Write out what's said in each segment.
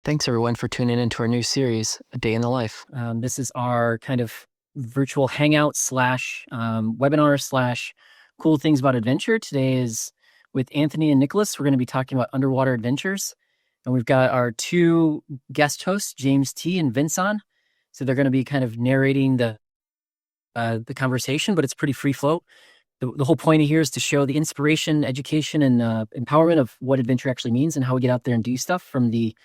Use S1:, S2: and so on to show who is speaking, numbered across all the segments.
S1: Thanks everyone for tuning into our new series, A Day in the Life.
S2: This is our kind of virtual hangout slash webinar slash cool things about adventure. Today is with Anthony and Nicholas. We're going to be talking about underwater adventures. And we've got our two guest hosts, James T. and Vince on. So they're going to be kind of narrating the conversation, but it's pretty free flow. The whole point here is to show the inspiration, education, and empowerment of what adventure actually means and how we get out there and do stuff, from the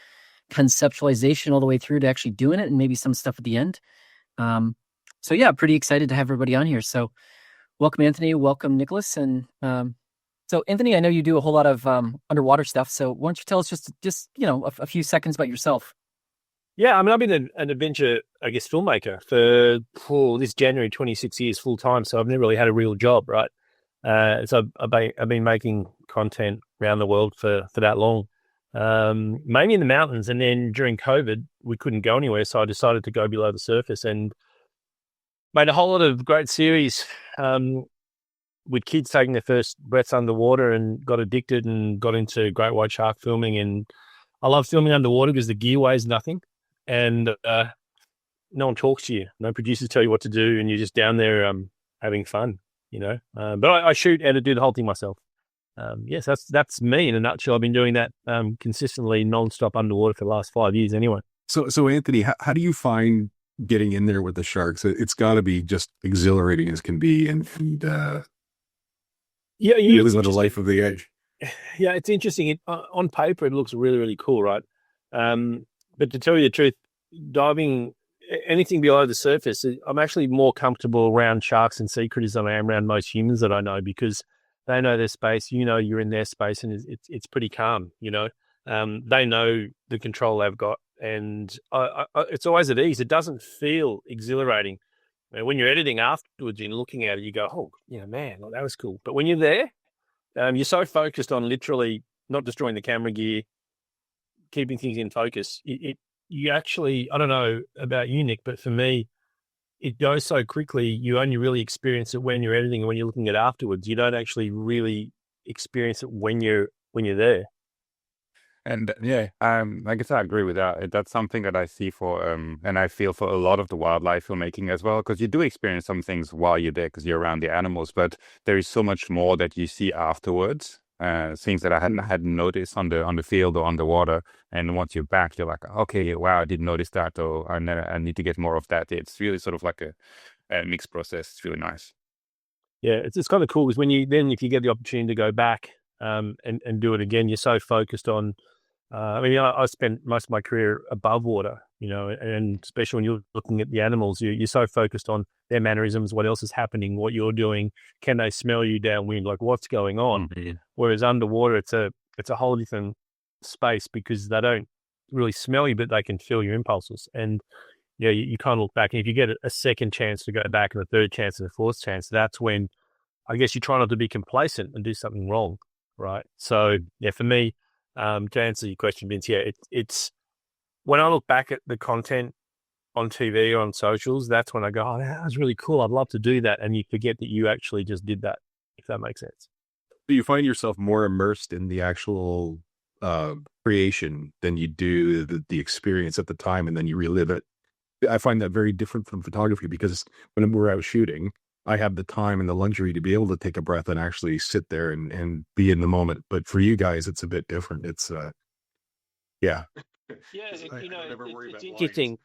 S2: conceptualization all the way through to actually doing it, and maybe some stuff at the end. So yeah, pretty excited to have everybody on here. So welcome, Anthony. Welcome, Nicholas. And so Anthony, I know you do a whole lot of underwater stuff. So why don't you tell us just a few seconds about yourself?
S3: Yeah, I mean, I've been an adventure, I guess, filmmaker for this January 26 years full time. So I've never really had a real job, right? So I've been making content around the world for that long, mainly in the mountains. And then during COVID, we couldn't go anywhere, so I decided to go below the surface and made a whole lot of great series with kids taking their first breaths underwater, and got addicted and got into great white shark filming. And I love filming underwater because the gear weighs nothing. And no one talks to you. No producers tell you what to do, and you're just down there having fun, But I shoot and do the whole thing myself. Yes, that's me in a nutshell. I've been doing that consistently, nonstop underwater for the last 5 years anyway.
S4: So Anthony, how do you find getting in there with the sharks? It's got to be just exhilarating as can be, and
S3: yeah,
S4: you live the life of the edge.
S3: Yeah, it's interesting. On paper, it looks really, really cool, right? But to tell you the truth, diving anything below the surface, I'm actually more comfortable around sharks and sea critters than I am around most humans that I know, because they know their space. You're in their space, and it's pretty calm. They know the control they've got, and it's always at ease. It doesn't feel exhilarating. When you're editing afterwards and looking at it, you go, "Oh, man, that was cool." But when you're there, you're so focused on literally not destroying the camera gear, keeping things in focus. You actually, I don't know about you, Nick, but for me, it goes so quickly. You only really experience it when you're editing and when you're looking at it afterwards. You don't actually really experience it when you're there.
S5: And yeah, I guess I agree with that. That's something that I see for, and I feel for a lot of the wildlife filmmaking as well, because you do experience some things while you're there because you're around the animals, but there is so much more that you see afterwards, things that I hadn't noticed on the field or on the water. And once you're back, you're like, okay, wow, I didn't notice that, or I need to get more of that. It's really sort of like a mixed process. It's really nice.
S3: Yeah, it's kind of cool because if you get the opportunity to go back and do it again, you're so focused on. I spent most of my career above water, and especially when you're looking at the animals, you're so focused on their mannerisms, what else is happening, what you're doing, can they smell you downwind, like what's going on. Mm-hmm. Whereas underwater, it's a whole different space, because they don't really smell you, but they can feel your impulses. And you kind of look back, and if you get a second chance to go back, and a third chance, and a fourth chance, that's when I guess you try not to be complacent and do something wrong, right? So yeah, for me, to answer your question, Vince, it's when I look back at the content on TV or on socials, that's when I go, oh, that was really cool. I'd love to do that. And you forget that you actually just did that, if that makes sense.
S4: Do you find yourself more immersed in the actual creation than you do the experience at the time, and then you relive it? I find that very different from photography, because when we're out shooting, I have the time and the luxury to be able to take a breath and actually sit there and be in the moment. But for you guys, it's a bit different. It's, yeah.
S3: Yeah, it's interesting.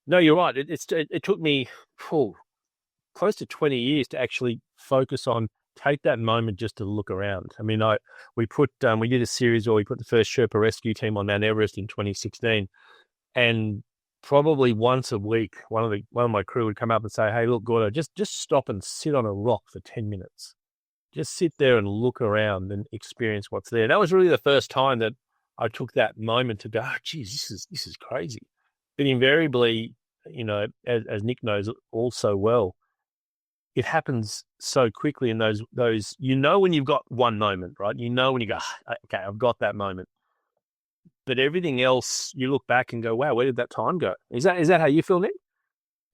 S3: No, you're right. It took me close to 20 years to actually focus on, take that moment just to look around. I mean, we did a series where we put the first Sherpa rescue team on Mount Everest in 2016, and probably once a week, one of my crew would come up and say, "Hey, look, Gordo, just stop and sit on a rock for 10 minutes. Just sit there and look around and experience what's there." That was really the first time that I took that moment to go, "Oh, geez, this is crazy." But invariably, as Nick knows all so well, it happens so quickly in those, when you've got one moment, right? When you go, okay, I've got that moment. But everything else, you look back and go, wow, where did that time go? Is that how you feel, Nick?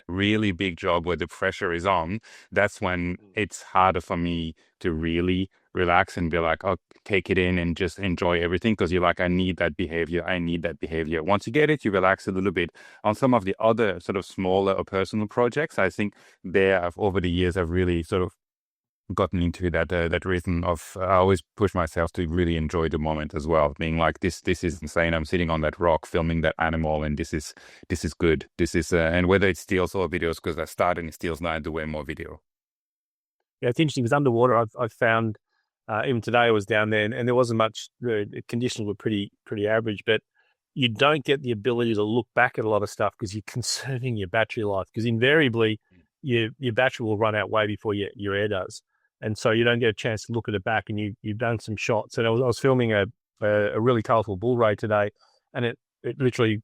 S5: Really big job where the pressure is on, that's when it's harder for me to really relax and be like, oh, take it in and just enjoy everything, because you're like, I need that behavior. Once you get it, you relax a little bit. On some of the other sort of smaller or personal projects, I think over the years, I've really sort of gotten into that rhythm of I always push myself to really enjoy the moment as well, being like, this is insane. I'm sitting on that rock filming that animal, and this is good. This is and whether it's stills or videos, because I started in stills, now I do way more video.
S3: Yeah, it's interesting because underwater, I've found even today I was down there and there wasn't much. The conditions were pretty average, but you don't get the ability to look back at a lot of stuff because you're conserving your battery life. Because invariably, your battery will run out way before your air does. And so you don't get a chance to look at it back, and you've done some shots. And I was filming a really colourful bull ray today, and it literally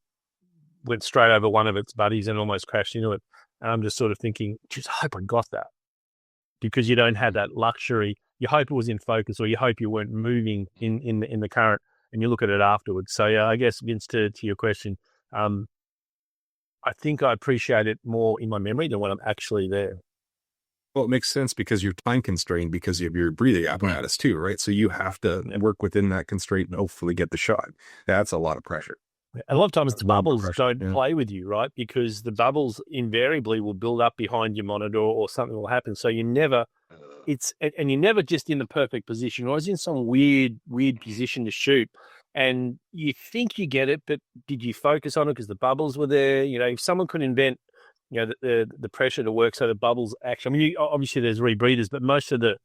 S3: went straight over one of its buddies and almost crashed into it. And I'm just sort of thinking, just hope I got that, because you don't have that luxury. You hope it was in focus, or you hope you weren't moving in the current, and you look at it afterwards. So yeah, I guess, Vince, to your question, I think I appreciate it more in my memory than when I'm actually there.
S4: Well, it makes sense because you're time constrained because of your breathing apparatus too, right? So you have to work within that constraint and hopefully get the shot. That's a lot of pressure.
S3: A lot of times the bubbles don't play with you, right? Because the bubbles invariably will build up behind your monitor, or something will happen. So you never, and you're never just in the perfect position. You're always in some weird position to shoot. And you think you get it, but did you focus on it because the bubbles were there? You know, if someone could invent, you know, the pressure to work so the bubbles actually, I mean, obviously there's rebreathers, but most of the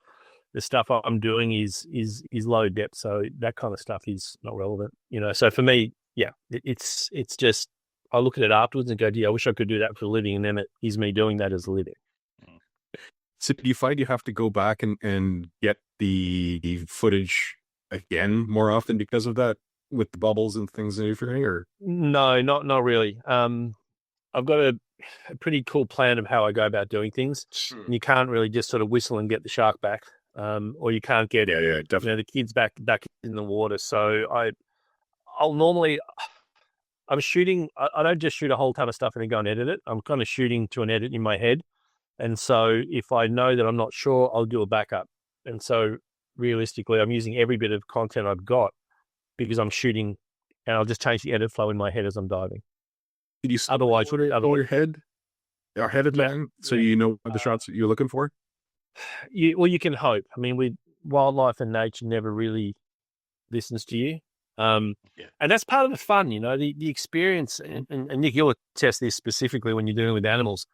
S3: stuff I'm doing is low depth. So that kind of stuff is not relevant, you know. So for me, yeah, it's just, I look at it afterwards and go, I wish I could do that for a living. And then it is me doing that as a living.
S4: So do you find you have to go back and get the footage again more often because of that, with the bubbles and things interfering, or?
S3: No, not really. I've got a pretty cool plan of how I go about doing things. And you can't really just sort of whistle and get the shark back, or you can't get
S4: definitely,
S3: you know, the kids back in the water. So I'll normally, I'm shooting, I don't just shoot a whole ton of stuff and then go and edit it. I'm kind of shooting to an edit in my head. And so if I know that I'm not sure, I'll do a backup. And so realistically, I'm using every bit of content I've got because I'm shooting, and I'll just change the edit flow in my head as I'm diving.
S4: Did you
S3: Otherwise,
S4: your head? Are headed down, so you know the shots that you're looking for?
S3: You can hope. I mean, with wildlife and nature never really listens to you. And that's part of the fun, you know, the experience. And Nick, you'll attest this specifically when you're dealing with animals.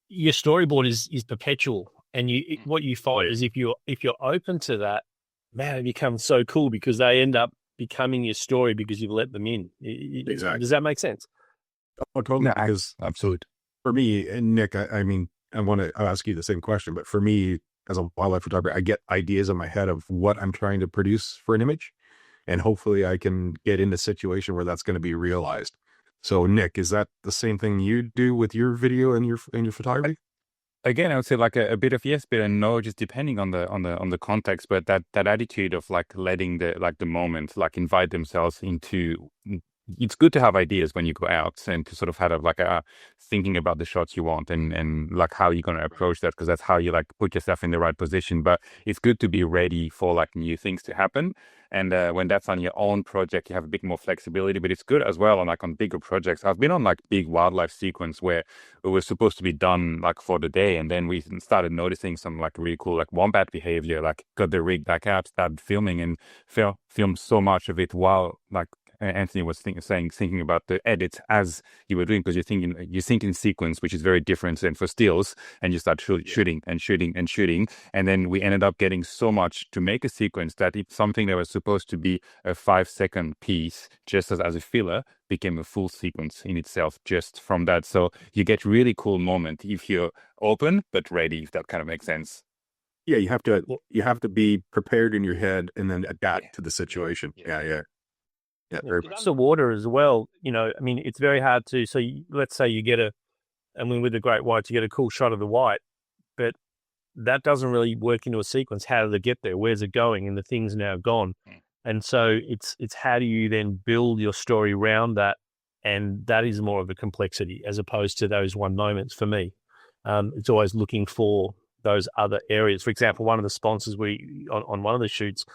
S3: Your storyboard is perpetual, and what you find is if you're open to that, man, it becomes so cool because they end up becoming your story because you've let them in.
S4: Exactly.
S3: Does that make sense?
S4: Oh, totally.
S5: No,
S4: Because
S5: absolutely.
S4: for me, and Nick, I mean, I'll ask you the same question, but for me, as a wildlife photographer, I get ideas in my head of what I'm trying to produce for an image, and hopefully I can get in a situation where that's going to be realized. So, Nick, is that the same thing you do with your video and your photography?
S5: Again, I would say like a bit of yes, bit of no, just depending on the context. But that attitude of like letting the moment like invite themselves into. It's good to have ideas when you go out and to sort of have like thinking about the shots you want and like how you're going to approach that, because that's how you like put yourself in the right position. But it's good to be ready for like new things to happen. And when that's on your own project, you have a bit more flexibility, but it's good as well on like on bigger projects. I've been on like big wildlife sequence where it was supposed to be done like for the day. And then we started noticing some like really cool like wombat behavior, like got the rig back up, started filming and filmed so much of it while like Anthony was thinking about the edits as you were doing, because you think in sequence, which is very different than for stills, and you start shooting, and then we ended up getting so much to make a sequence that it's something that was supposed to be a 5-second piece, just as a filler, became a full sequence in itself just from that. So you get really cool moment if you're open but ready, if that kind of makes sense.
S4: Yeah, you have to be prepared in your head and then adapt to the situation. Yeah, very much.
S3: The water as well, you know, I mean, it's very hard to, so let's say you get with the great whites, you get a cool shot of the white, but that doesn't really work into a sequence. How did it get there? Where's it going? And the thing's now gone. And so it's how do you then build your story around that? And that is more of a complexity as opposed to those one moments for me. It's always looking for those other areas. For example, one of the sponsors on one of the shoots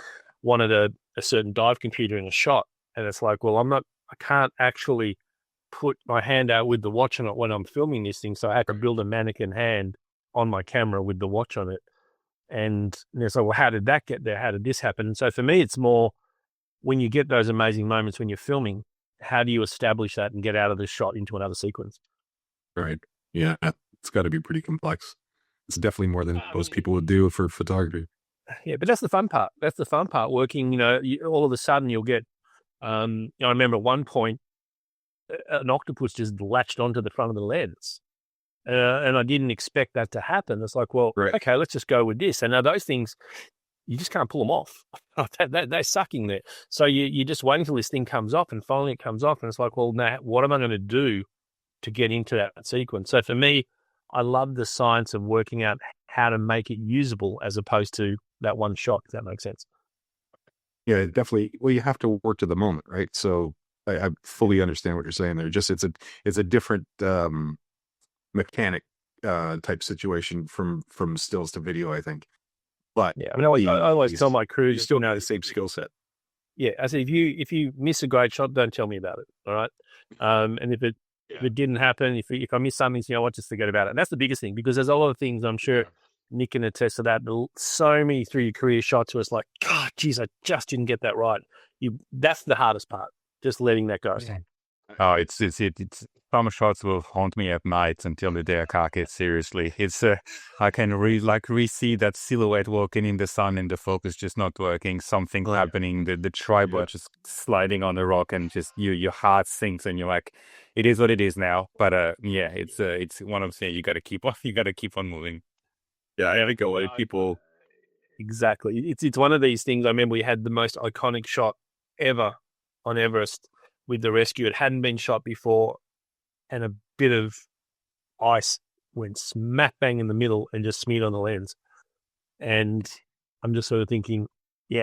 S3: wanted a certain dive computer in a shot. And it's like, well, I can't actually put my hand out with the watch on it when I'm filming this thing. So I had to build a mannequin hand on my camera with the watch on it. And it's like, well, how did that get there? How did this happen? And so for me, it's more when you get those amazing moments when you're filming, how do you establish that and get out of the shot into another sequence?
S4: Right. Yeah. It's got to be pretty complex. It's definitely more than most people would do for photography.
S3: Yeah, but that's the fun part. That's the fun part. Working, all of a sudden you'll get, I remember at one point, an octopus just latched onto the front of the lens. And I didn't expect that to happen. It's like, well,
S4: Right.
S3: okay, let's just go with this. And now those things, you just can't pull them off. They're sucking there. So you just wait until this thing comes off, and finally it comes off. And it's like, well, now what am I going to do to get into that sequence? So for me, I love the science of working out how to make it usable as opposed to that one shot, if that makes sense.
S4: Yeah, definitely. Well, you have to work to the moment, right? So I fully understand what you're saying there. Just it's a different mechanic type situation from stills to video, I think. But
S3: Yeah, I mean, I always tell my crew,
S4: you still know the same skill set.
S3: Yeah, I said, if you miss a great shot, don't tell me about it. All right, and if it didn't happen, if I miss something, what, just forget about it. And that's the biggest thing, because there's a lot of things, I'm sure Nick can attest to that. So many through your career shots where it's like, God, geez, I just didn't get that right. That's the hardest part, just letting that go.
S5: Oh, it's some shots will haunt me at night until the day I can't get seriously. It's I can re-see that silhouette walking in the sun and the focus just not working, something happening, the tripod just sliding on the rock, and just your heart sinks and you're like, it is what it is now. But it's one of the things you got to keep on moving.
S4: Yeah, I think a lot of people.
S3: Exactly. It's one of these things. I remember we had the most iconic shot ever on Everest with the rescue. It hadn't been shot before, and a bit of ice went smack bang in the middle and just smeared on the lens. And I'm just sort of thinking, you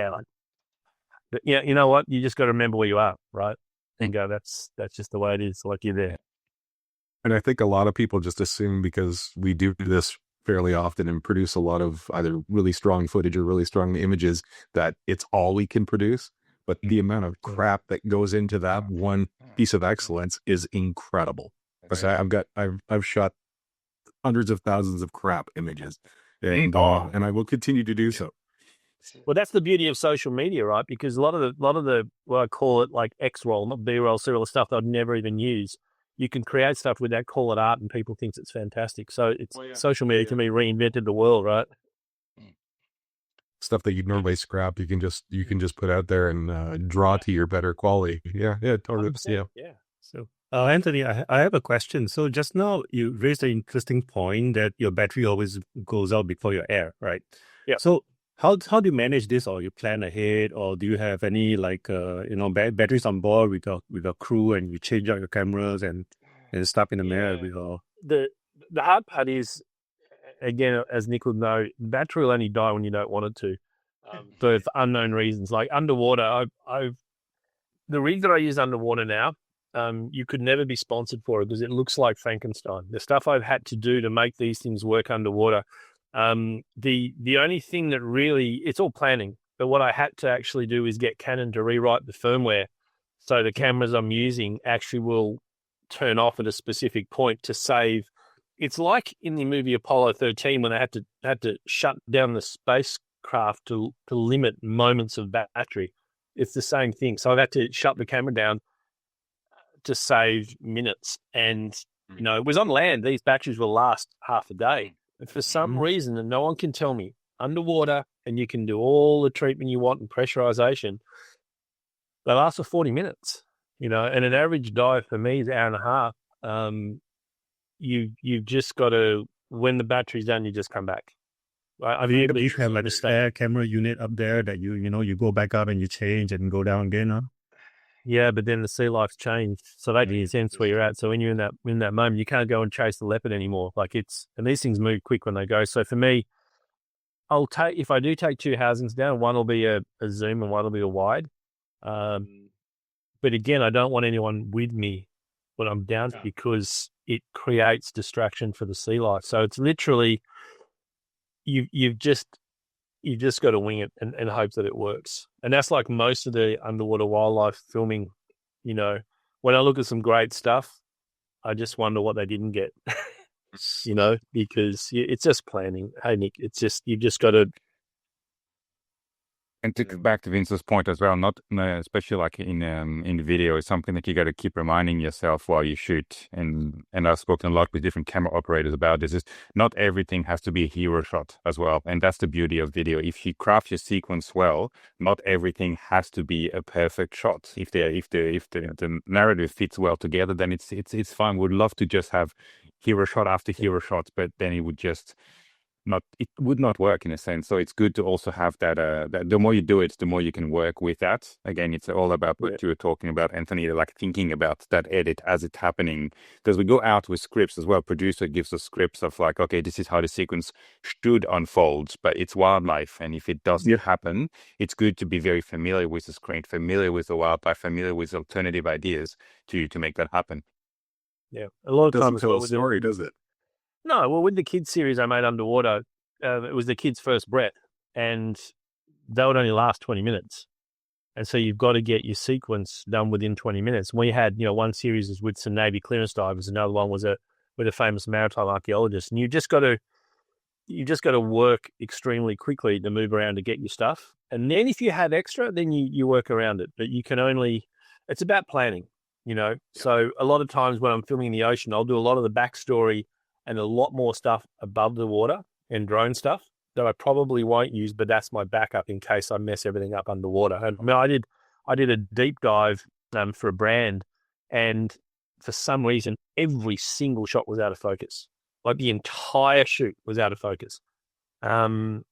S3: know what? You just got to remember where you are, right? And go, that's just the way it is. Like, you're there.
S4: And I think a lot of people just assume, because we do this fairly often and produce a lot of either really strong footage or really strong images, that it's all we can produce. But the amount of crap that goes into that one piece of excellence is incredible. I've shot hundreds of thousands of crap images, and I will continue to do so.
S3: Well, that's the beauty of social media, right? Because a lot of the what I call it, like X-roll, not B-roll, serial stuff that I'd never even use. You can create stuff with that, call it art, and people think it's fantastic. So social media to me reinvented the world, right?
S4: Stuff that you'd normally scrap, you can just put out there and draw to your better quality. Yeah, totally.
S3: Yeah.
S6: So, Anthony, I have a question. So just now you raised an interesting point that your battery always goes out before your air, right?
S3: Yeah.
S6: So how do you manage this, or you plan ahead, or do you have any batteries on board with your crew, and you change out your cameras and stuff in the mirror with your...
S3: The hard part is, again, as Nick would know, battery will only die when you don't want it to, for unknown reasons. Like underwater, the rig that I use underwater now, you could never be sponsored for it because it looks like Frankenstein. The stuff I've had to do to make these things work underwater, the only thing that really, it's all planning, but what I had to actually do is get Canon to rewrite the firmware so the cameras I'm using actually will turn off at a specific point to save. It's like in the movie Apollo 13 when they had to shut down the spacecraft to limit moments of battery. It's the same thing. So I've had to shut the camera down to save minutes. And, it was on land. These batteries will last half a day. And for some reason, and no one can tell me, underwater, and you can do all the treatment you want and pressurization, they last for 40 minutes, and an average dive for me is an hour and a half. You've just got to, when the battery's done, you just come back.
S6: You have like a spare camera unit up there that you go back up and you change and go down again, huh?
S3: Yeah, but then the sea life's changed, so that makes sense where you're at. So when you're in that moment, you can't go and chase the leopard anymore. And these things move quick when they go. So for me, if I do take two housings down, one will be a zoom and one will be a wide. But again, I don't want anyone with me when I'm down because it creates distraction for the sea life. So it's literally, you've just got to wing it and hope that it works. And that's like most of the underwater wildlife filming. You know, when I look at some great stuff, I just wonder what they didn't get. You know, because it's just planning. Hey Nick, it's just you've just got to.
S5: And to go back to Vince's point as well, not especially like in video, it's something that you got to keep reminding yourself while you shoot. And I've spoken a lot with different camera operators about this. Is not everything has to be a hero shot as well, and that's the beauty of video. If you craft your sequence well, not everything has to be a perfect shot. If the narrative fits well together, then it's fine. Would love to just have hero shot after hero shot, but then it would just. It would not work in a sense. So it's good to also have that, that the more you do it, the more you can work with that. Again, it's all about what you were talking about, Anthony, like thinking about that edit as it's happening. Because we go out with scripts as well. Producer gives us scripts of like, okay, this is how the sequence should unfold, but it's wildlife. And if it doesn't happen, it's good to be very familiar with the screen, familiar with the wildlife, familiar with alternative ideas to make that happen.
S3: Yeah. A lot of
S4: Doesn't
S3: times.
S4: tell a story, does it?
S3: No, well, with the kids series I made underwater, it was the kids' first breath, and they would only last 20 minutes. And so you've got to get your sequence done within 20 minutes. We had, one series was with some Navy clearance divers, another one was with a famous maritime archaeologist, and you just got to work extremely quickly to move around to get your stuff. And then if you have extra, then you work around it. But it's about planning, So a lot of times when I'm filming in the ocean, I'll do a lot of the backstory and a lot more stuff above the water and drone stuff that I probably won't use, but that's my backup in case I mess everything up underwater. And I mean, I did a deep dive for a brand, and for some reason, every single shot was out of focus. Like the entire shoot was out of focus. And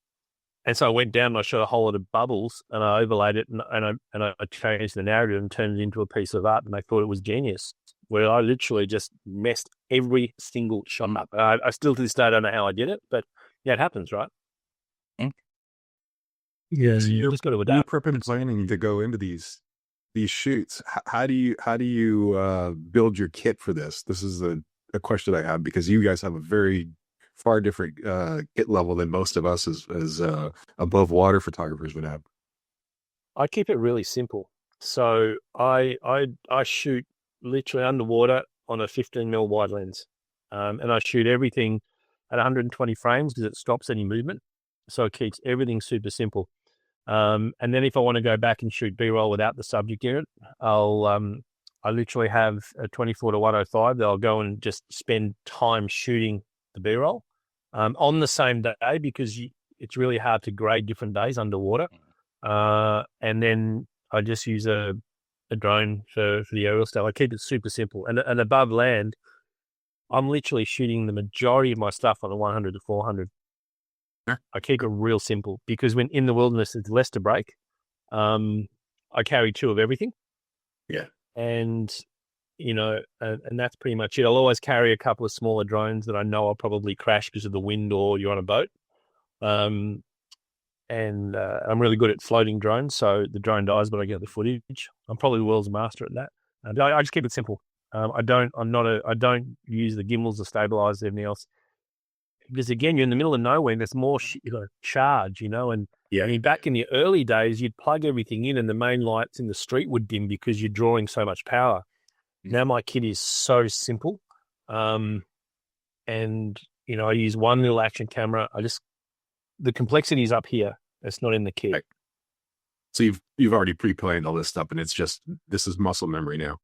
S3: so I went down and I shot a whole lot of bubbles and I overlaid it and I changed the narrative and turned it into a piece of art, and they thought it was genius. Where I literally just messed every single shot up. I still to this day don't know how I did it, but yeah, it happens, right?
S6: Yeah,
S4: So
S3: You just got to
S4: you're
S3: adapt.
S4: prepping planning to go into these shoots. How do you build your kit for this? This is a question I have, because you guys have a very far different kit level than most of us as above water photographers would have.
S3: I keep it really simple. So I shoot literally underwater on a 15mm wide lens, and I shoot everything at 120 frames because it stops any movement. So it keeps everything super simple. And then if I want to go back and shoot B-roll without the subject in it, I literally have a 24-105 that I'll go and just spend time shooting the B-roll on the same day, because it's really hard to grade different days underwater. And then I just use a drone for the aerial stuff. I keep it super simple. And above land, I'm literally shooting the majority of my stuff on a 100 to 400. I keep it real simple because when in the wilderness, there's less to break. I carry 2 of everything.
S4: Yeah.
S3: And, and that's pretty much it. I'll always carry a couple of smaller drones that I know I'll probably crash because of the wind or you're on a boat. And I'm really good at floating drones, so the drone dies, but I get the footage. I'm probably the world's master at that. And I just keep it simple. I don't use the gimbals, the stabilizers, everything else, because again, you're in the middle of nowhere, and there's more charge, and I mean, back in the early days, you'd plug everything in, and the main lights in the street would dim because you're drawing so much power. Now my kit is so simple, and I use one little action camera. The complexity is up here. It's not in the kit.
S4: Right. So you've already pre-planned all this stuff, and it's just, this is muscle memory now.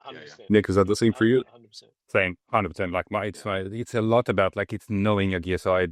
S3: 100%.
S4: Nick, is that the same for you?
S3: 100%.
S5: Same, 100%. Like it's a lot about it's knowing your gear. So I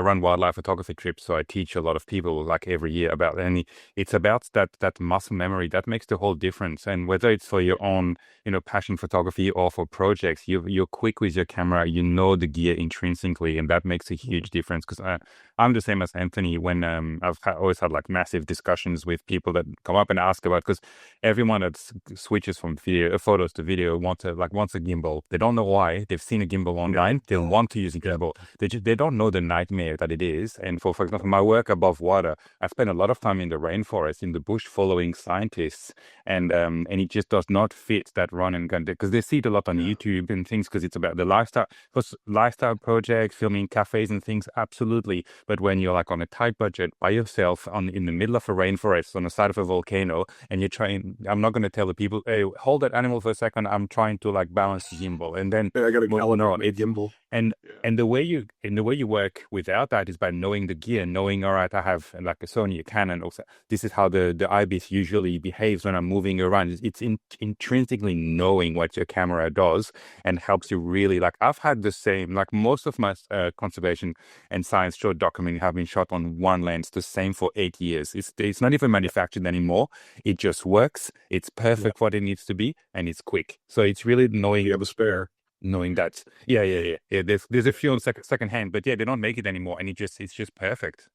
S5: run wildlife photography trips, so I teach a lot of people like every year about, and it's about that muscle memory that makes the whole difference. And whether it's for your own passion photography or for projects, you're quick with your camera, the gear intrinsically, and that makes a huge difference. Because I'm the same as Anthony. When I've always had like massive discussions with people that come up and ask about, because everyone that switches from photos to video wants a gimbal. They don't know why. They've seen a gimbal online. They want to use a gimbal. They don't know the nightmare nightmare that it is. And for example, my work above water, I spend a lot of time in the rainforest, in the bush, following scientists, and it just does not fit that run and gun, because they see it a lot on YouTube and things, because it's about the lifestyle, because lifestyle projects, filming cafes and things, absolutely. But when you're like on a tight budget by yourself in the middle of a rainforest on the side of a volcano, and you're trying, I'm not going to tell the people, hey, hold that animal for a second, I'm trying to like balance the gimbal, and then
S4: I got a
S5: gimbal. And the way you work without that is by knowing the gear, knowing, all right, I have like a Sony, a Canon, also this is how the IBIS usually behaves when I'm moving around. It's intrinsically knowing what your camera does, and helps you really, like, I've had the same, like most of my conservation and science short documenting have been shot on one lens, the same for 8 years. It's not even manufactured anymore. It just works. It's perfect what it needs to be, and it's quick. So it's really knowing
S4: You have a spare.
S5: knowing that. Yeah. There's a few on second hand, but yeah, they don't make it anymore, and it's just perfect.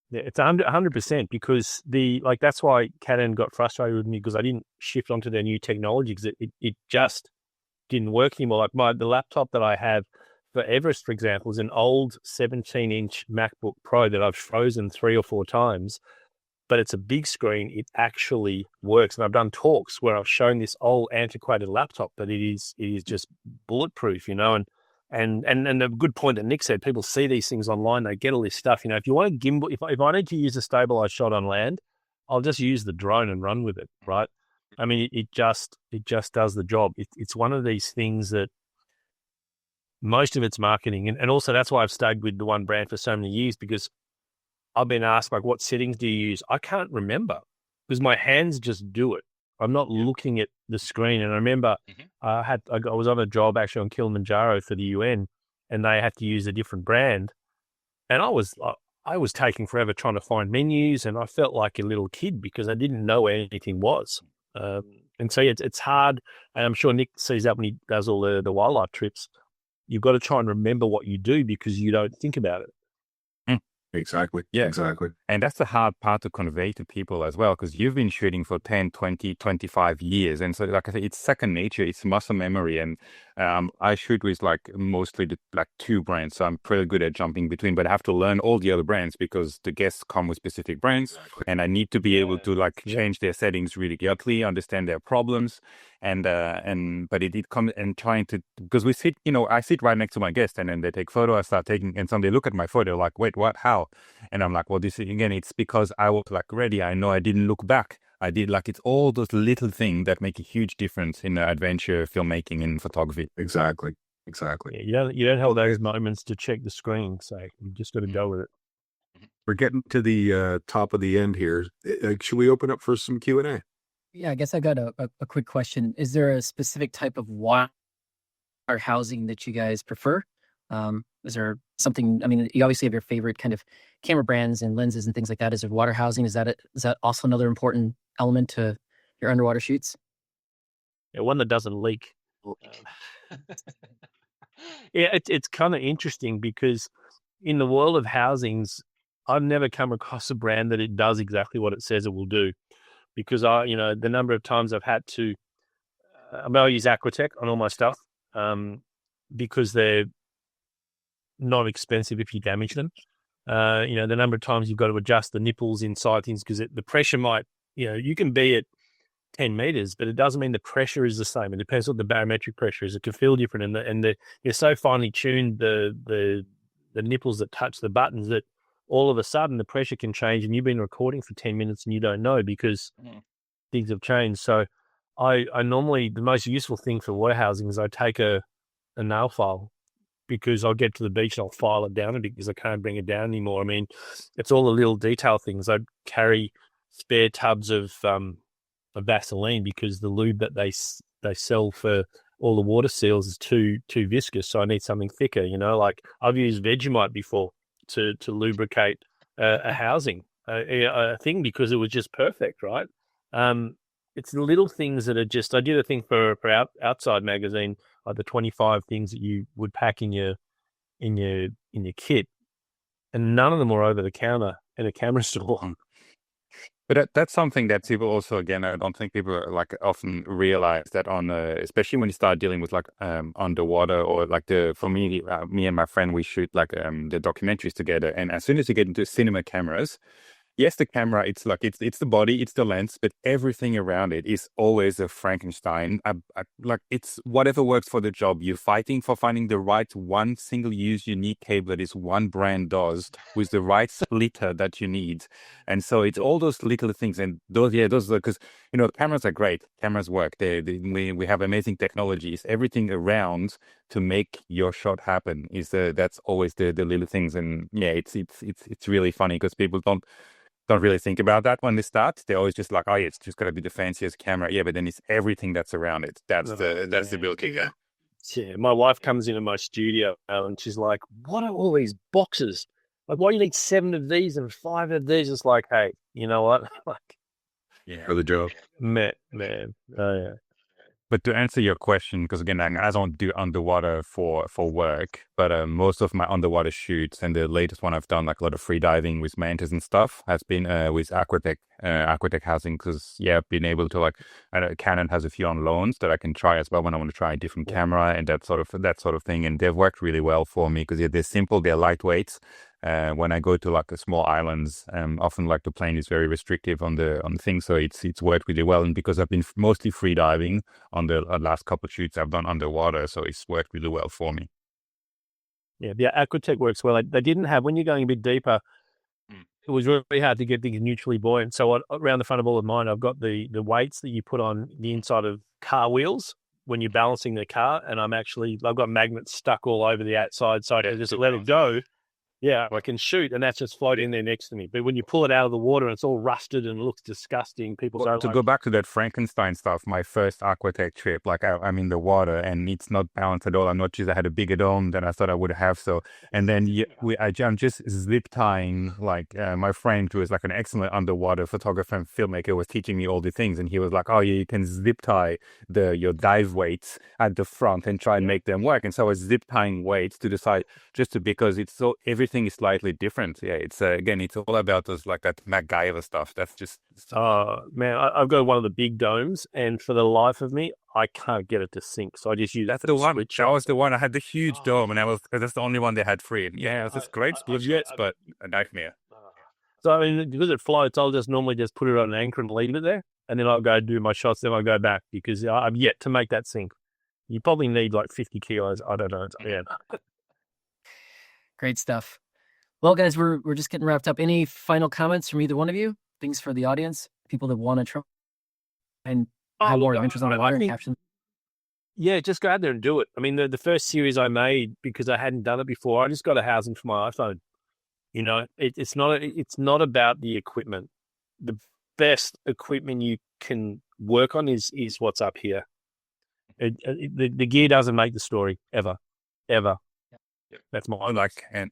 S3: Yeah, it's 100% because that's why Canon got frustrated with me, because I didn't shift onto their new technology, because it just didn't work anymore. Like the laptop that I have for Everest, for example, is an old 17-inch MacBook Pro that I've frozen 3 or 4 times, but it's a big screen. It actually works. And I've done talks where I've shown this old antiquated laptop that it is just bulletproof, and the good point that Nick said, people see these things online, they get all this stuff. If you want a gimbal, if I need to use a stabilized shot on land, I'll just use the drone and run with it, right? I mean, it just does the job. It's one of these things that most of it's marketing. And also that's why I've stayed with the one brand for so many years, because I've been asked, like, what settings do you use? I can't remember, because my hands just do it. I'm not looking at the screen. And I remember I was on a job actually on Kilimanjaro for the UN, and they had to use a different brand. And I was taking forever trying to find menus, and I felt like a little kid because I didn't know where anything was. And so it's hard. And I'm sure Nick sees that when he does all the wildlife trips. You've got to try and remember what you do because you don't think about it.
S4: Exactly.
S5: Yeah.
S4: Exactly.
S5: And that's the hard part to convey to people as well, because you've been shooting for 10, 20, 25 years. And so, like I said, it's second nature, it's muscle memory. And I shoot with like mostly like 2 brands. So I'm pretty good at jumping between, but I have to learn all the other brands because the guests come with specific brands. And I need to be able to like change their settings really quickly, understand their problems. But it comes and trying to, because we sit, I sit right next to my guest, and then they take photo, I start taking, and some they look at my photo like, wait, what, how? And I'm like, well, this is, again, it's because I was like ready. I know I didn't look back. I did, like, it's all those little things that make a huge difference in adventure filmmaking and photography.
S4: Exactly.
S3: Yeah, you don't have those moments to check the screen, so you just got to go with it.
S4: We're getting to the top of the end here. Should we open up for some Q&A?
S2: Yeah, I guess I got a quick question. Is there a specific type of water housing that you guys prefer? Is there something, I mean, you obviously have your favorite kind of camera brands and lenses and things like that. Is there water housing? Is that also another important element to your underwater shoots?
S3: Yeah, one that doesn't leak. Yeah, it's kind of interesting because in the world of housings, I've never come across a brand that it does exactly what it says it will do. Because the number of times I've had to, I'll use Aquatech on all my stuff because they're not expensive if you damage them. The number of times you've got to adjust the nipples inside things because the pressure might, you can be at 10 meters, but it doesn't mean the pressure is the same. It depends what the barometric pressure is. It can feel different, and you're so finely tuned the nipples that touch the buttons that all of a sudden the pressure can change, and you've been recording for 10 minutes and you don't know because things have changed. So I normally, the most useful thing for warehousing is I take a nail file, because I'll get to the beach and I'll file it down a bit because I can't bring it down anymore. I mean, it's all the little detail things. I carry spare tubs of Vaseline because the lube that they sell for all the water seals is too viscous. So I need something thicker, like I've used Vegemite before to lubricate a housing a thing because it was just perfect, right? It's the little things that are just. I did a thing for Outside magazine, like the 25 things that you would pack in your kit, and none of them were over the counter in a camera store.
S5: But that's something that people also, again, I don't think people like often realize that especially when you start dealing with like underwater or like for me, me and my friend, we shoot like the documentaries together. And as soon as you get into cinema cameras, yes, the camera, it's like it's the body, it's the lens, but everything around it is always a Frankenstein. Like it's whatever works for the job. You're fighting for finding the right one single-use unique cable that this one brand does with the right splitter that you need. And so it's all those little things. And those because the cameras are great. Cameras work. We have amazing technologies. Everything around to make your shot happen that's always the little things. And yeah, it's really funny because people don't really think about that when they start. They're always just like, oh yeah, it's just got to be the fanciest camera. Yeah, but then it's everything that's around it. That's the real kicker.
S3: Yeah, my wife comes into my studio and she's like, what are all these boxes? Like, why do you need 7 of these and 5 of these? It's like, hey, you know what? Like,
S5: Yeah,
S4: For the job.
S3: man. Oh, yeah.
S5: But to answer your question, because again, I don't do underwater for work, but most of my underwater shoots and the latest one I've done, like a lot of free diving with Maidens and stuff, has been with Aquatech housing. Because I've been able to I know Canon has a few on loans that I can try as well when I want to try a different camera and that sort of thing, and they've worked really well for me because they're simple, they're lightweight. When I go to like the small islands, often like the plane is very restrictive on the thing, so it's worked really well. And because I've been mostly free diving on the last couple of shoots I've done underwater, so it's worked really well for me.
S3: Yeah, the Aquatech works well. They didn't have, when you're going a bit deeper, it was really hard to get things neutrally buoyant. So around the front of all of mine, I've got the weights that you put on the inside of car wheels when you're balancing the car, and I've got magnets stuck all over the outside, so I can just let it go. Yeah, I can shoot, and that's just floating there next to me. But when you pull it out of the water and it's all rusted and looks disgusting, people
S5: Well, to go back to that Frankenstein stuff, my first Aquatech trip, like I'm in the water and it's not balanced at all. I'm not just, I had a bigger dome than I thought I would have. So, and then I'm just zip tying, like my friend who is like an excellent underwater photographer and filmmaker was teaching me all the things. And he was like, oh yeah, you can zip tie your dive weights at the front and try and make them work. And so I was zip tying weights to the side because everything is slightly different. Yeah, it's again, it's all about those like that MacGyver stuff. That's just
S3: man, I've got one of the big domes, and for the life of me, I can't get it to sink. So I just use
S5: the one. That was the one. I had the huge dome, and that's the only one they had free. And yeah, it's just great split jets, but a nightmare.
S3: So I mean, because it floats, I'll just normally just put it on an anchor and leave it there, and then I'll go do my shots. Then I'll go back because I'm yet to make that sink. You probably need like 50 kilos. I don't know. Yeah.
S2: Great stuff. Well, guys, we're just getting wrapped up. Any final comments from either one of you? Things for the audience, people that want to try and have more adventures on the water and caption.
S3: Yeah, just go out there and do it. I mean, the first series I made, because I hadn't done it before, I just got a housing for my iPhone. You know, it's not about the equipment. The best equipment you can work on is what's up here. The gear doesn't make the story ever. That's my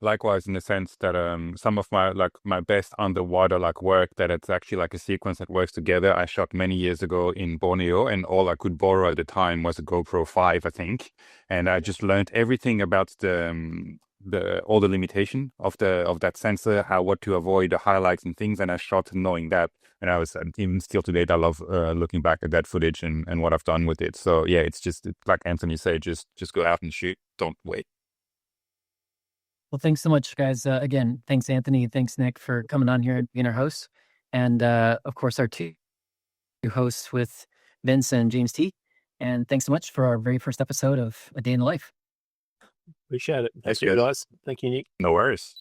S5: likewise in the sense that some of my best underwater work that it's actually like a sequence that works together. I shot many years ago in Borneo, and all I could borrow at the time was a GoPro 5, I think, and I just learned everything about all the limitation of that sensor, what to avoid, the highlights and things, and I shot knowing that. And I was even still to date, I love looking back at that footage and what I've done with it. So yeah, it's just like Anthony said, just go out and shoot. Don't wait.
S2: Well, thanks so much, guys. Again, thanks, Anthony. Thanks, Nick, for coming on here and being our hosts. And of course, our two hosts with Vince and James T. And thanks so much for our very first episode of A Day in the Life.
S3: Appreciate it. Thank you, guys. Thank you, Nick.
S5: No worries.